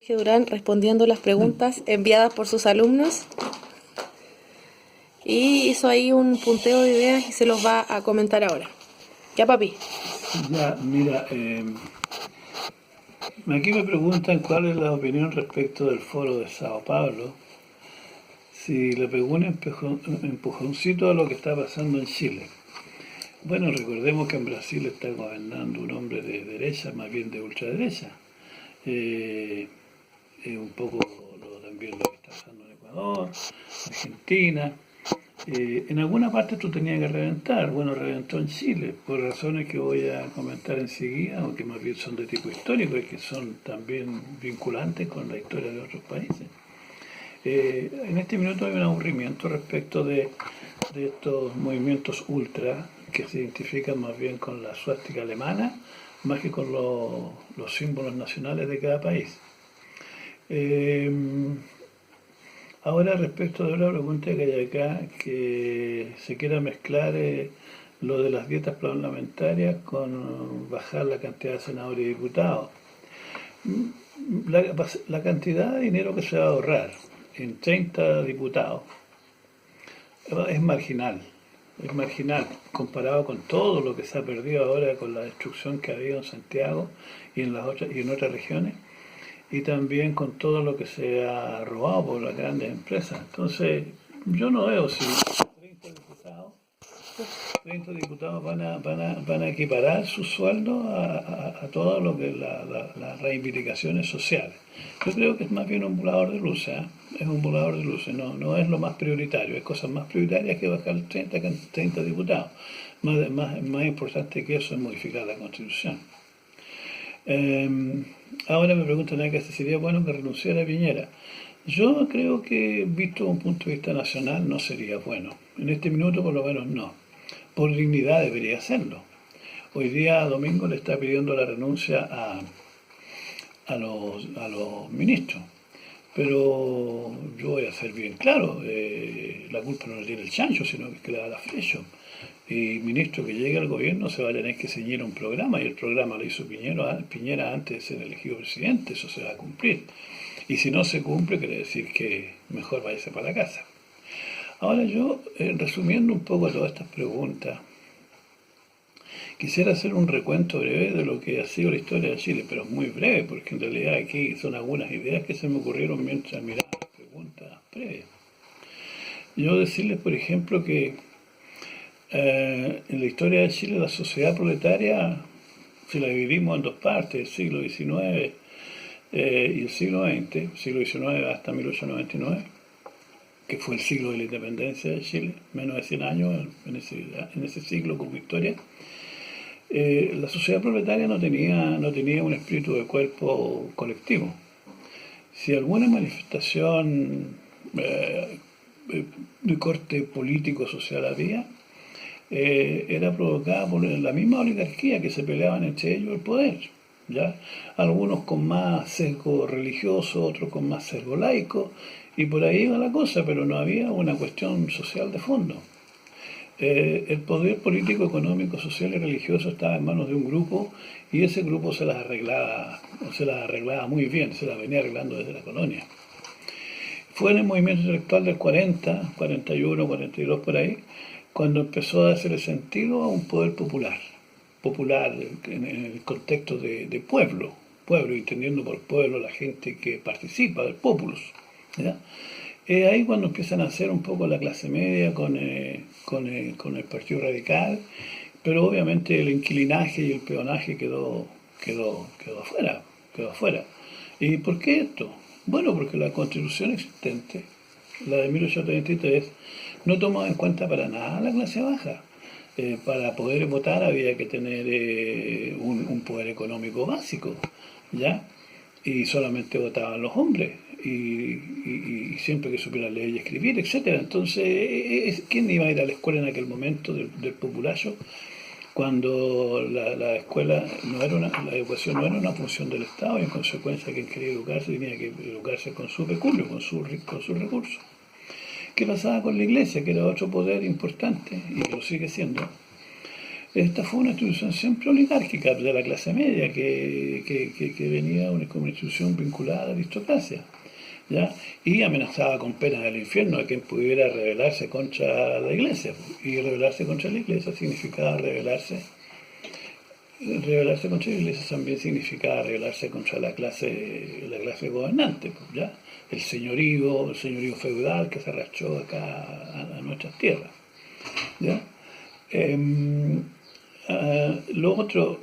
Jorge Durán respondiendo las preguntas enviadas por sus alumnos y hizo ahí un punteo de ideas y se los va a comentar ahora. Ya, papi. Ya, mira, aquí me preguntan cuál es la opinión respecto del foro de Sao Paulo, si le pegó un empujoncito a lo que está pasando en Chile. Bueno, recordemos que en Brasil está gobernando un hombre de derecha, más bien de ultraderecha. Eh, un poco también lo que está pasando en Ecuador, Argentina. En alguna parte tú tenías que reventar. Bueno, reventó en Chile, por razones que voy a comentar enseguida, o que más bien son de tipo histórico y que son también vinculantes con la historia de otros países. En este minuto hay un aburrimiento respecto de estos movimientos ultra que se identifican más bien con la suástica alemana, más que con los símbolos nacionales de cada país. Ahora, respecto de la pregunta que hay acá, que se quiera mezclar lo de las dietas parlamentarias con bajar la cantidad de senadores y diputados. La cantidad de dinero que se va a ahorrar en 30 diputados es marginal comparado con todo lo que se ha perdido ahora con la destrucción que ha habido en Santiago y en otras regiones, y también con todo lo que se ha robado por las grandes empresas. Entonces, yo no veo si 30 diputados, 30 diputados van a equiparar su sueldo a todo lo que las reivindicaciones sociales. Yo creo que es más bien un volador de luces, ¿eh? Es un volador de luces, no es lo más prioritario, hay cosas más prioritarias que bajar 30 diputados. Más importante que eso es modificar la Constitución. Eh, Ahora me preguntan acá si sería bueno que renunciara a Piñera. Yo creo que, visto desde un punto de vista nacional, no sería bueno. En este minuto, por lo menos, no. Por dignidad debería hacerlo. Hoy día, domingo, le está pidiendo la renuncia a los ministros. Pero yo voy a ser bien claro, la culpa no la tiene el chancho, sino que la da la flecha. Y ministro que llegue al gobierno se va a tener que ceñir a un programa, y el programa lo hizo Piñera antes de ser elegido presidente, eso se va a cumplir. Y si no se cumple, quiere decir que mejor váyase para la casa. Ahora yo, resumiendo un poco todas estas preguntas, quisiera hacer un recuento breve de lo que ha sido la historia de Chile, pero muy breve, porque en realidad aquí son algunas ideas que se me ocurrieron mientras miraba las preguntas previas. Yo decirles, por ejemplo, que en la historia de Chile la sociedad proletaria, si la dividimos en dos partes, el siglo XIX y el siglo XX, siglo XIX hasta 1899, que fue el siglo de la independencia de Chile, menos de 100 años en ese siglo con victoria. La sociedad proletaria no tenía un espíritu de cuerpo colectivo. Si alguna manifestación de corte político-social había, era provocada por la misma oligarquía que se peleaban entre ellos el poder. ¿Ya? Algunos con más sesgo religioso, otros con más sesgo laico, y por ahí iba la cosa, pero no había una cuestión social de fondo. El poder político, económico, social y religioso estaba en manos de un grupo, y ese grupo se las arreglaba muy bien, se las venía arreglando desde la colonia. Fue en el movimiento intelectual del 40, 41, 42 por ahí, cuando empezó a darse sentido a un poder popular en el contexto de pueblo, entendiendo por pueblo la gente que participa del populus. ¿Ya? Ahí cuando empiezan a hacer un poco la clase media con el Partido Radical, pero obviamente el inquilinaje y el peonaje quedó afuera. ¿Y por qué esto? Bueno, porque la constitución existente, la de 1833, no tomaba en cuenta para nada la clase baja. Para poder votar había que tener un poder económico básico, ¿ya? Y solamente votaban los hombres, y siempre que supieran leer y escribir, etcétera. Entonces, ¿quién iba a ir a la escuela en aquel momento del populacho, cuando la escuela la educación no era una función del Estado, y en consecuencia quien quería educarse tenía que educarse con su peculio, con sus recursos? ¿Qué pasaba con la iglesia, que era otro poder importante y que lo sigue siendo? Esta fue una institución siempre oligárquica de la clase media que venía con una institución vinculada a la aristocracia, ¿ya? Y amenazaba con penas del infierno a quien pudiera rebelarse contra la iglesia. Y rebelarse contra la iglesia significaba rebelarse contra la iglesia también significaba rebelarse contra la clase gobernante, pues, ¿ya? El señorío feudal que se arrastró acá a nuestras tierras, ¿ya? Eh, lo otro,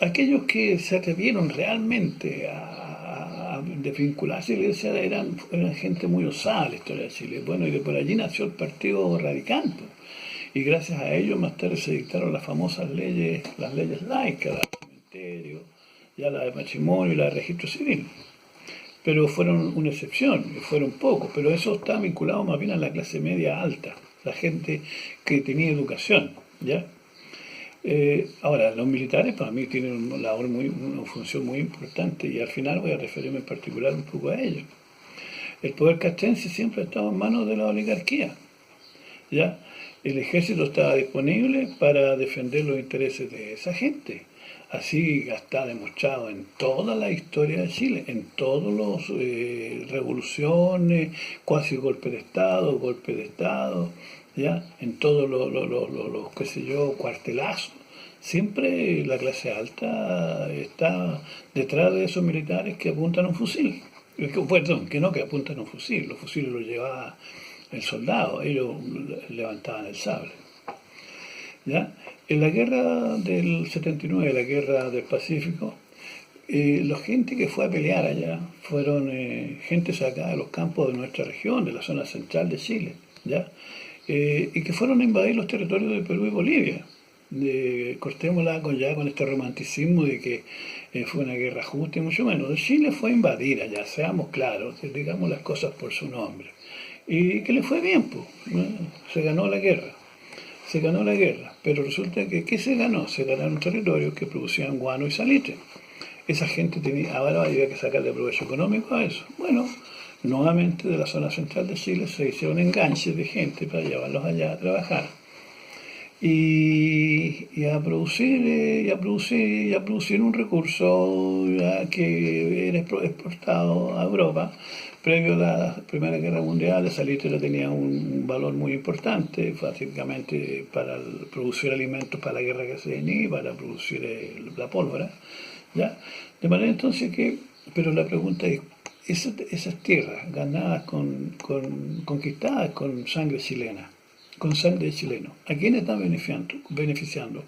aquellos que se atrevieron realmente a desvincularse de la iglesia eran gente muy osada en la historia de Chile. Bueno, y de por allí nació el Partido Radical, pues. Y gracias a ellos más tarde se dictaron las famosas leyes, las leyes laicas, la del cementerio, ya la de matrimonio y la de registro civil. Pero fueron una excepción, fueron pocos, pero eso está vinculado más bien a la clase media alta, la gente que tenía educación, ¿ya? Ahora, los militares para mí tienen una función muy importante y al final voy a referirme en particular un poco a ellos. El poder castrense siempre ha estado en manos de la oligarquía, ¿ya? El ejército estaba disponible para defender los intereses de esa gente. Así está demostrado en toda la historia de Chile, en todas las revoluciones, cuasi golpe de Estado, ¿ya? En todos los qué sé yo, cuartelazos. Siempre la clase alta está detrás de esos militares que apuntan un fusil. Perdón, que apuntan un fusil. Los fusiles los llevaba el soldado, ellos levantaban el sable, ¿ya? En la guerra del 79, la guerra del Pacífico, la gente que fue a pelear allá fueron gente sacada de los campos de nuestra región, de la zona central de Chile, ¿ya? Y que fueron a invadir los territorios de Perú y Bolivia. Cortémosla con este romanticismo de que fue una guerra justa y mucho menos. Chile fue a invadir allá, seamos claros, digamos las cosas por su nombre. Y que le fue bien, pues, ¿no? Se ganó la guerra. Pero resulta que ¿qué se ganó? Se ganaron territorios que producían guano y salitre. Esa gente ahora había que sacarle provecho económico a eso. Bueno, nuevamente de la zona central de Chile se hicieron enganches de gente para llevarlos allá a trabajar. Y a producir un recurso ya que era exportado a Europa. Previo a la Primera Guerra Mundial, esa litera tenía un valor muy importante, básicamente para producir alimentos para la guerra que se venía y para producir la pólvora, ¿ya? De manera entonces que, pero la pregunta es, esas tierras ganadas conquistadas con sangre chilena, con sangre de chileno, ¿a quién están beneficiando?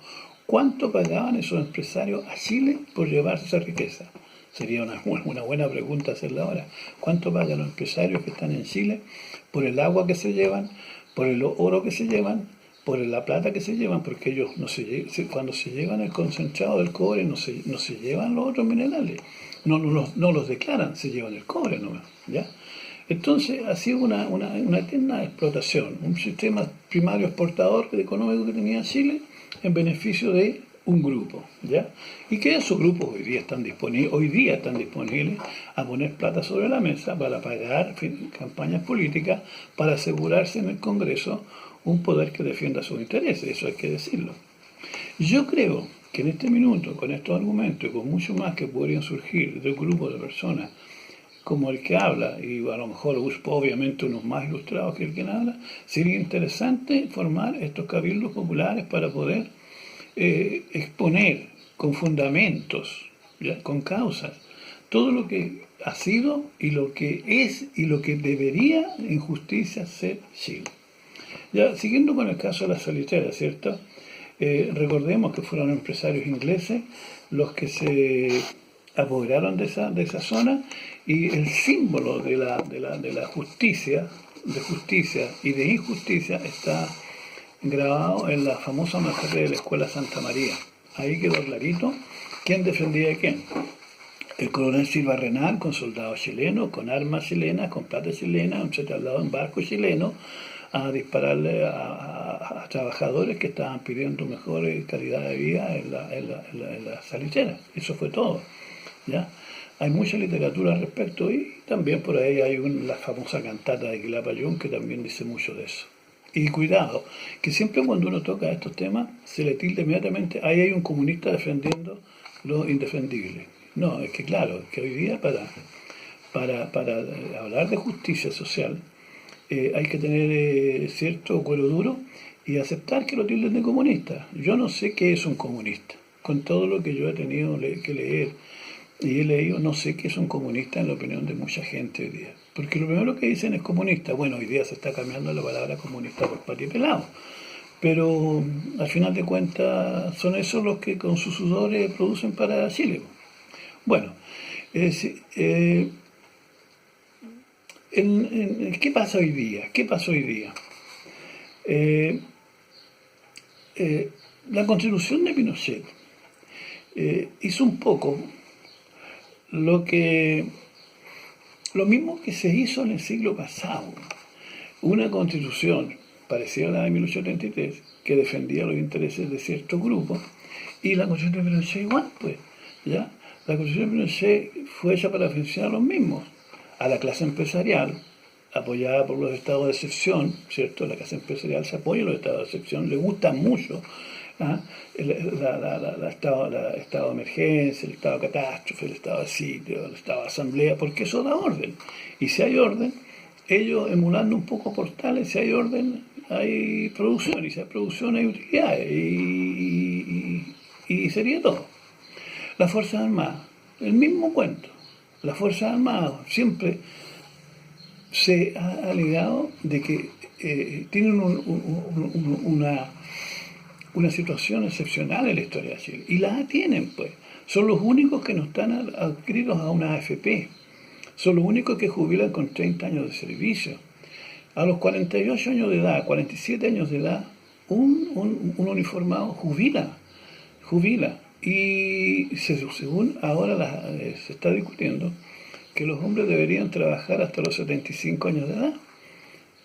¿Cuánto pagaban esos empresarios a Chile por llevarse esa riqueza? Sería una buena pregunta hacerla ahora. ¿Cuánto pagan los empresarios que están en Chile por el agua que se llevan, por el oro que se llevan, por la plata que se llevan? Porque ellos cuando se llevan el concentrado del cobre no se llevan los otros minerales, no los declaran, se llevan el cobre nomás, ¿ya? Entonces ha sido una eterna explotación, un sistema primario exportador económico que tenía Chile en beneficio de un grupo, ¿ya? Y que esos grupos hoy día están disponibles a poner plata sobre la mesa para pagar campañas políticas para asegurarse en el Congreso un poder que defienda sus intereses, eso hay que decirlo. Yo creo que en este minuto, con estos argumentos y con mucho más que podrían surgir de un grupo de personas como el que habla, y a lo mejor obviamente unos más ilustrados que el que habla, sería interesante formar estos cabildos populares para poder exponer con fundamentos, ¿ya? Con causas, todo lo que ha sido y lo que es y lo que debería en justicia ser Chile. Ya, siguiendo con el caso de la salitrera, ¿cierto? Recordemos que fueron empresarios ingleses los que se apoderaron de esa zona y el símbolo de la justicia y de injusticia está grabado en la famosa masacre de la Escuela Santa María. Ahí quedó clarito quién defendía a quién. El coronel Silva Renal con soldados chilenos, con armas chilenas, con plata chilena, se trasladó en barco chileno a dispararle a trabajadores que estaban pidiendo mejor calidad de vida en la salitrera. Eso fue todo, ¿ya? Hay mucha literatura al respecto y también por ahí hay la famosa cantata de Quilapayún que también dice mucho de eso. Y cuidado, que siempre cuando uno toca estos temas se le tilda inmediatamente, ahí hay un comunista defendiendo lo indefendible. No, es que claro, que hoy día para hablar de justicia social hay que tener cierto cuero duro y aceptar que lo tilden de comunista. Yo no sé qué es un comunista. Con todo lo que yo he tenido que leer y he leído, no sé qué es un comunista en la opinión de mucha gente hoy día. Porque lo primero que dicen es comunista. Bueno, hoy día se está cambiando la palabra comunista por patipelado. Pero al final de cuentas son esos los que con sus sudores producen para Chile. Bueno, ¿qué pasa hoy día? ¿Qué pasó hoy día? Eh, la constitución de Pinochet hizo un poco lo mismo que se hizo en el siglo pasado. Una constitución parecida a la de 1833 que defendía los intereses de ciertos grupos, y la constitución de Pinochet igual, pues, ¿ya? La constitución de Pinochet fue hecha para beneficiar a los mismos, a la clase empresarial, apoyada por los estados de excepción, ¿cierto? La clase empresarial se apoya a los estados de excepción, le gusta mucho el estado de emergencia, el estado de catástrofe, el estado de sitio, el estado de asamblea, porque eso da orden. Y si hay orden, ellos emulando un poco portales, si hay orden, hay producción, y si hay producción hay utilidades, y sería todo. Las Fuerzas Armadas, el mismo cuento. Las Fuerzas Armadas siempre se ha alegado de que tienen una situación excepcional en la historia de Chile. Y la tienen, pues. Son los únicos que no están adscritos a una AFP. Son los únicos que jubilan con 30 años de servicio. A los 48 años de edad, 47 años de edad, un uniformado jubila. Y según ahora se está discutiendo que los hombres deberían trabajar hasta los 75 años de edad.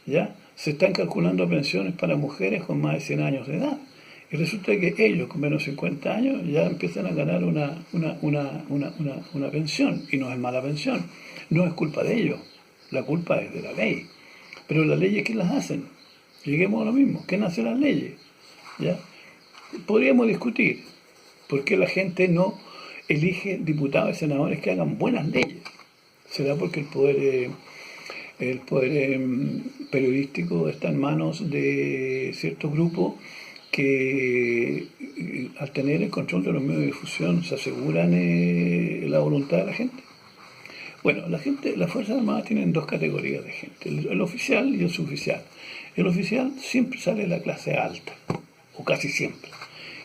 ¿Ya? Se están calculando pensiones para mujeres con más de 100 años de edad. Y resulta que ellos, con menos de 50 años, ya empiezan a ganar una pensión. Y no es mala pensión. No es culpa de ellos. La culpa es de la ley. Pero las leyes, ¿quién las hacen? Lleguemos a lo mismo. ¿Quién hace las leyes? ¿Ya? Podríamos discutir por qué la gente no elige diputados y senadores que hagan buenas leyes. ¿Será porque el poder periodístico está en manos de ciertos grupos que al tener el control de los medios de difusión se aseguran la voluntad de la gente? Bueno, las Fuerzas Armadas tienen dos categorías de gente, el oficial y el suboficial. El oficial siempre sale de la clase alta, o casi siempre,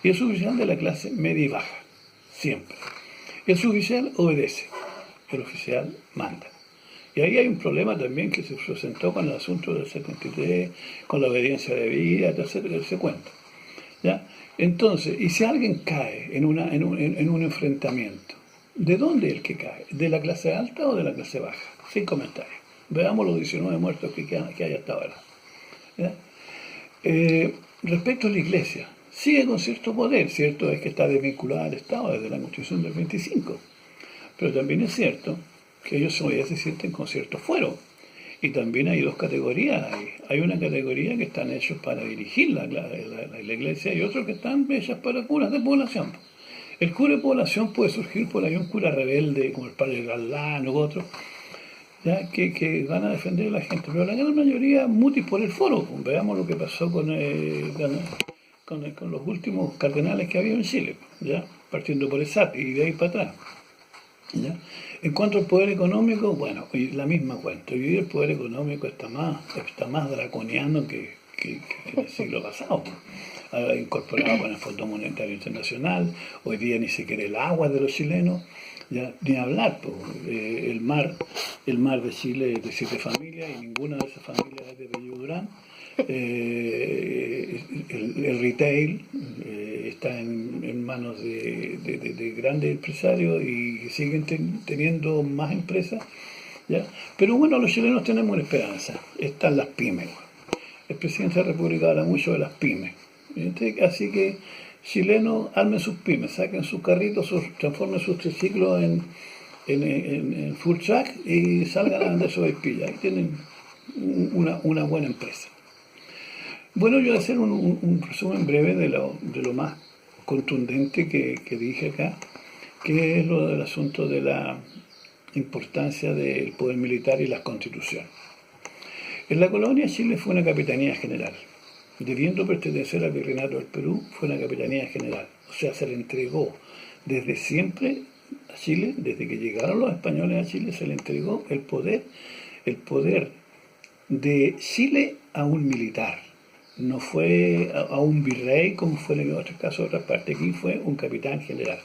y el suboficial de la clase media y baja, siempre. El suboficial obedece, el oficial manda. Y ahí hay un problema también que se presentó con el asunto del 73, con la obediencia de vida, etcétera, se cuenta. ¿Ya? Entonces, y si alguien cae en un enfrentamiento, ¿de dónde es el que cae? ¿De la clase alta o de la clase baja? Sin comentarios. Veamos los 19 muertos que hay hasta ahora. ¿Ya? Respecto a la Iglesia, sigue con cierto poder, cierto es que está desvinculada al Estado desde la Constitución del 25, pero también es cierto que ellos todavía se sienten con cierto fuero. Y también hay dos categorías. Hay una categoría que están hechos para dirigir la iglesia y otros que están hechas para curas de población. El cura de población puede surgir por ahí un cura rebelde, como el padre Galán u otro, ¿ya? Que van a defender a la gente. Pero la gran mayoría mutis por el foro. Veamos lo que pasó con los últimos cardenales que había en Chile, ¿ya? Partiendo por el SAT y de ahí para atrás. ¿Ya? En cuanto al poder económico, bueno, la misma cuenta. Hoy día el poder económico está más draconiano que en el siglo pasado. Incorporado con el Fondo Monetario Internacional, hoy día ni siquiera el agua de los chilenos, ya ni hablar, pues, el mar de Chile es de 7 familias y ninguna de esas familias es de Bello Durán. El retail está en manos de grandes empresarios y siguen teniendo más empresas, ¿ya? Pero bueno, los chilenos tenemos una esperanza, están las pymes. El presidente de la República habla mucho de las pymes, así que chilenos armen sus pymes, saquen sus carritos, transformen sus triciclos en full track y salgan a vender su vaipilla. Ahí tienen una buena empresa. Bueno, yo voy a hacer un resumen breve de lo más contundente que dije acá, que es lo del asunto de la importancia del poder militar y las constituciones. En la colonia Chile fue una capitanía general. Debiendo pertenecer al virreinato del Perú, fue una capitanía general. O sea, se le entregó desde siempre a Chile, desde que llegaron los españoles a Chile, se le entregó el poder de Chile a un militar. No fue a un virrey como fue en otros casos de otras partes. Aquí fue un capitán general.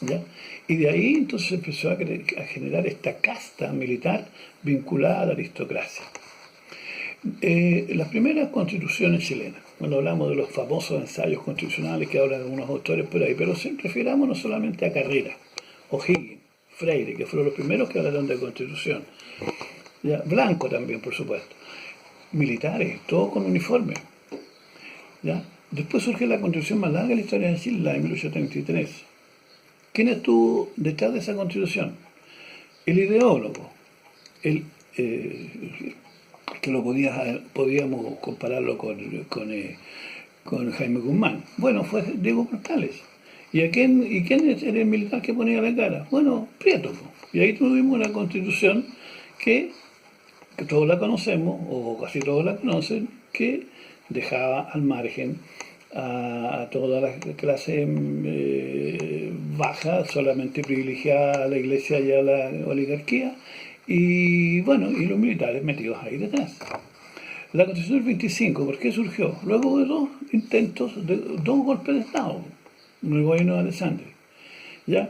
¿Ya? Y de ahí entonces empezó a generar esta casta militar vinculada a la aristocracia. Las primeras constituciones chilenas, cuando hablamos de los famosos ensayos constitucionales que hablan algunos autores por ahí, pero sí, refiramos no solamente a Carrera, O'Higgins, Freire, que fueron los primeros que hablaron de constitución, ¿ya? Blanco también, por supuesto, militares, todo con uniforme, ¿ya? Después surge la constitución más larga de la historia de Chile, la de 1833. ¿Quién estuvo detrás de esa constitución? El ideólogo, el que podíamos compararlo con Jaime Guzmán. Bueno, fue Diego Portales. ¿Y quién era el militar que ponía la cara? Bueno, Prieto. Y ahí tuvimos una constitución que todos la conocemos, o casi todos la conocen, que dejaba al margen a toda la clase baja, solamente privilegiada a la iglesia y a la oligarquía, y bueno, y los militares metidos ahí detrás. La Constitución del 25, ¿por qué surgió? Luego de dos intentos, de dos golpes de Estado, en el gobierno de Alessandri, ¿ya?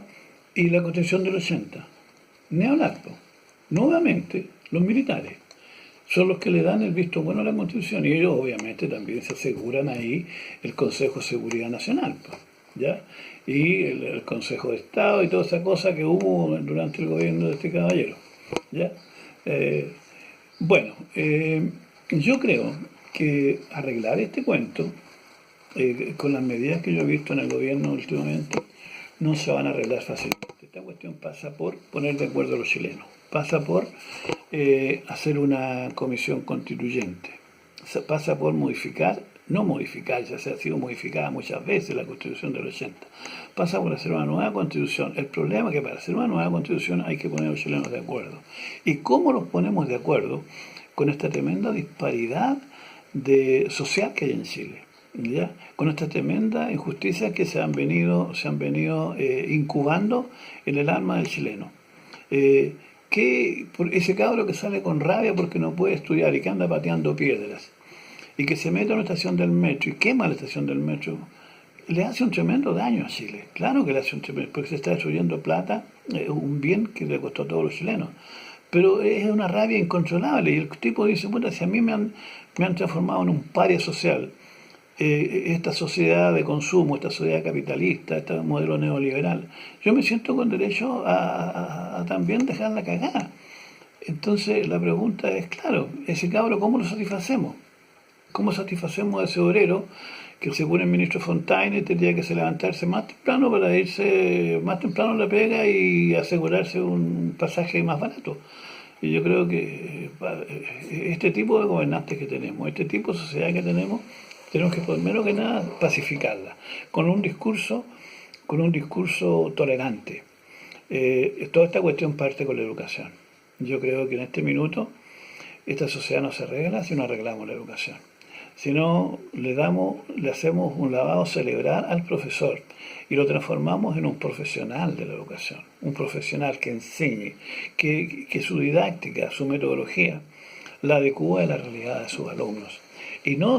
Y la Constitución del 80, ni hablar, nuevamente los militares son los que le dan el visto bueno a la Constitución, y ellos obviamente también se aseguran ahí el Consejo de Seguridad Nacional, ¿ya? Y el Consejo de Estado y toda esa cosa que hubo durante el gobierno de este caballero, ¿ya? Yo creo que arreglar este cuento, con las medidas que yo he visto en el gobierno últimamente, no se van a arreglar fácilmente. Esta cuestión pasa por poner de acuerdo a los chilenos, pasa por hacer una comisión constituyente, pasa por ya se ha sido modificada muchas veces la Constitución del 80, pasa por hacer una nueva Constitución. El problema es que para hacer una nueva Constitución hay que poner a los chilenos de acuerdo. ¿Y cómo los ponemos de acuerdo? Con esta tremenda disparidad social que hay en Chile, ¿ya? Con esta tremenda injusticia que se han venido incubando en el alma del chileno. Que por ese cabro que sale con rabia porque no puede estudiar y que anda pateando piedras y que se mete a una estación del metro y quema la estación del metro, le hace un tremendo daño a Chile. Claro que le hace un tremendo, porque se está destruyendo plata, un bien que le costó a todos los chilenos. Pero es una rabia incontrolable y el tipo dice, puta, si a mí me han transformado en un paria social, esta sociedad de consumo, esta sociedad capitalista, este modelo neoliberal, yo me siento con derecho a también dejar la cagada. Entonces la pregunta es, claro, ese cabro, ¿cómo lo satisfacemos? ¿Cómo satisfacemos a ese obrero que, según el ministro Fontaine, tendría que levantarse más temprano para irse más temprano a la pega y asegurarse un pasaje más barato? Y yo creo que este tipo de gobernantes que tenemos, este tipo de sociedad que tenemos que, primero que nada, pacificarla con un discurso tolerante. Toda esta cuestión parte con la educación. Yo creo que en este minuto esta sociedad no se arregla si no arreglamos la educación. Si no, le hacemos un lavado cerebral al profesor y lo transformamos en un profesional de la educación, un profesional que enseñe, que su didáctica, su metodología, la adecúe a la realidad de sus alumnos. Y no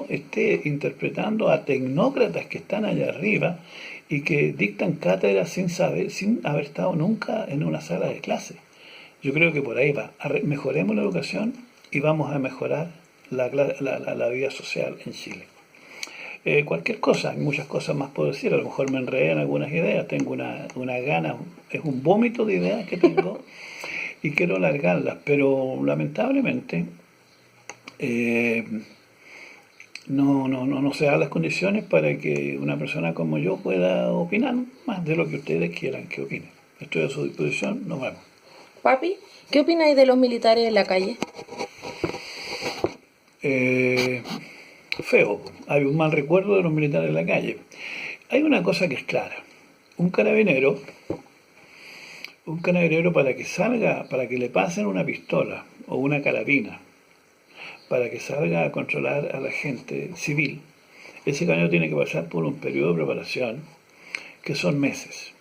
esté interpretando a tecnócratas que están allá arriba y que dictan cátedras sin haber estado nunca en una sala de clase. Yo creo que por ahí va. Mejoremos la educación y vamos a mejorar la vida social en Chile. Cualquier cosa, hay muchas cosas más puedo decir, a lo mejor me enredé en algunas ideas, tengo una gana, es un vómito de ideas que tengo y quiero alargarlas, pero lamentablemente no se dan las condiciones para que una persona como yo pueda opinar más de lo que ustedes quieran que opine. Estoy a su disposición, nos vemos. Papi, ¿qué opináis de los militares en la calle? feo. Hay un mal recuerdo de los militares en la calle. Hay una cosa que es clara. Un carabinero, un carabinero para que salga, para que le pasen una pistola o una carabina, para que salga a controlar a la gente civil, ese carabinero tiene que pasar por un periodo de preparación que son meses.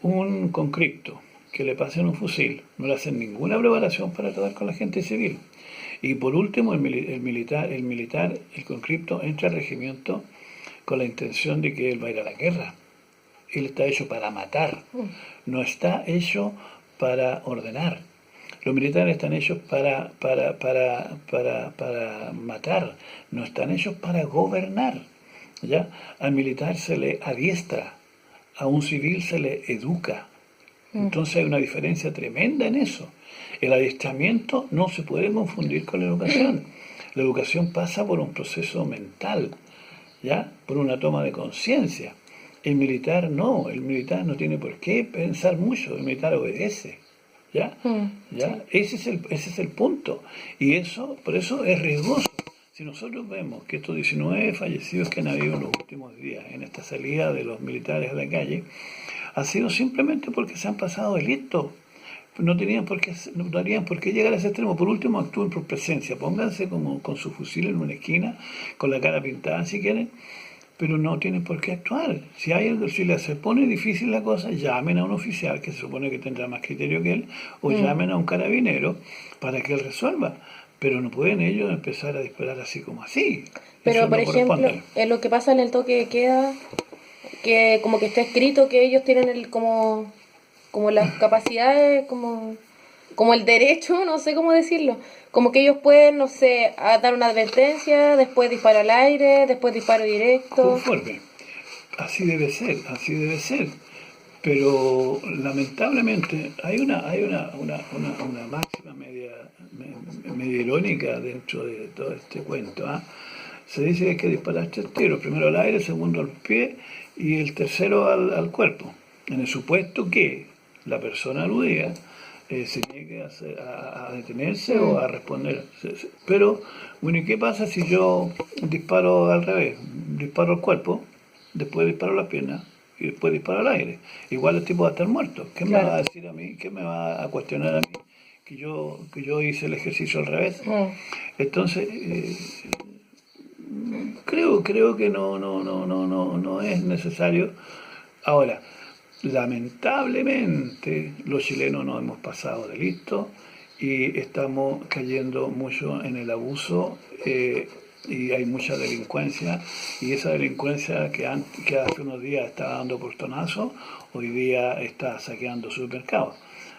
Un conscripto que le pasen un fusil no le hacen ninguna preparación para tratar con la gente civil. Y por último, el conscripto entra al regimiento con la intención de que él va a ir a la guerra. Él está hecho para matar, no está hecho para ordenar. Los militares están hechos para matar, no están hechos para gobernar. ¿Ya? Al militar se le adiestra, a un civil se le educa. Entonces hay una diferencia tremenda en eso. El adiestramiento no se puede confundir con la educación. La educación pasa por un proceso mental, ¿ya? Por una toma de conciencia. El militar no tiene por qué pensar mucho, el militar obedece. ¿Ya? ¿Ya? Ese es el punto. Y eso, por eso es riesgoso. Si nosotros vemos que estos 19 fallecidos que han habido en los últimos días en esta salida de los militares a la calle, ha sido simplemente porque se han pasado de listo. No tenían por qué llegar a ese extremo. Por último, actúen por presencia. Pónganse como con su fusil en una esquina, con la cara pintada si quieren, pero no tienen por qué actuar. Si les se pone difícil la cosa, llamen a un oficial que se supone que tendrá más criterio que él, o llamen a un carabinero para que él resuelva. Pero no pueden ellos empezar a disparar así como así. Pero, Eso por no ejemplo, corresponde. en lo que pasa en el toque de queda, que como que está escrito que ellos tienen como las capacidades, como el derecho, no sé cómo decirlo, como que ellos pueden, no sé, dar una advertencia, después disparo al aire, después disparo directo. Conforme. Así debe ser, así debe ser. Pero lamentablemente hay una máxima media irónica dentro de todo este cuento. Se dice que hay que disparar 3 tiros, primero al aire, segundo al pie y el tercero al cuerpo, en el supuesto que la persona aludida se niegue a detenerse o a responder. Pero, bueno, ¿y qué pasa si yo disparo al revés? Disparo al cuerpo, después disparo a la pierna y después disparo al aire. Igual el tipo va a estar muerto. ¿Qué me va a decir a mí? ¿Qué me va a cuestionar a mí? Que yo hice el ejercicio al revés. Entonces, creo que no es necesario. Ahora, lamentablemente los chilenos nos hemos pasado de listo y estamos cayendo mucho en el abuso, y hay mucha delincuencia, y esa delincuencia que hace unos días estaba dando portonazos, hoy día está saqueando supermercados.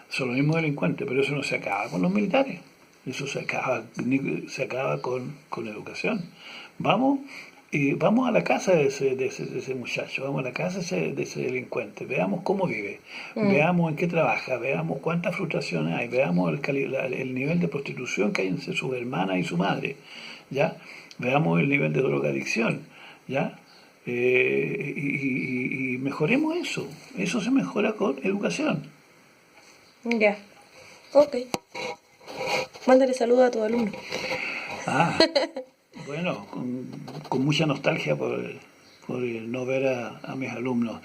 Son los mismos delincuentes, pero eso no se acaba con los militares, eso se acaba con educación. Vamos a la casa de ese muchacho, vamos a la casa de ese delincuente, veamos cómo vive, veamos en qué trabaja, veamos cuántas frustraciones hay, veamos el nivel de prostitución que hay entre sus hermanas y su madre, ¿ya? Veamos el nivel de drogadicción, ¿ya? Y mejoremos eso. Eso se mejora con educación. Ya. Ok. Mándale saludos a tu alumno. Bueno, con mucha nostalgia por no ver a mis alumnos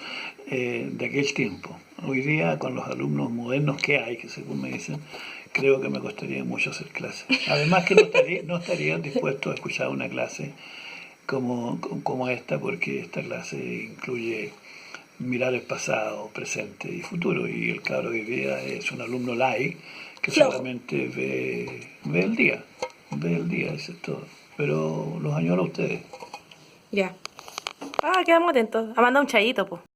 de aquel tiempo. Hoy día, con los alumnos modernos que hay, que según me dicen, creo que me costaría mucho hacer clase. Además que no estaría dispuesto a escuchar una clase como esta, porque esta clase incluye mirar el pasado, presente y futuro. Y el cabro hoy día es un alumno light que solamente ve el día, eso es todo. Pero los añoro a ustedes. Ya. Quedamos atentos. A mandar un chayito, pues.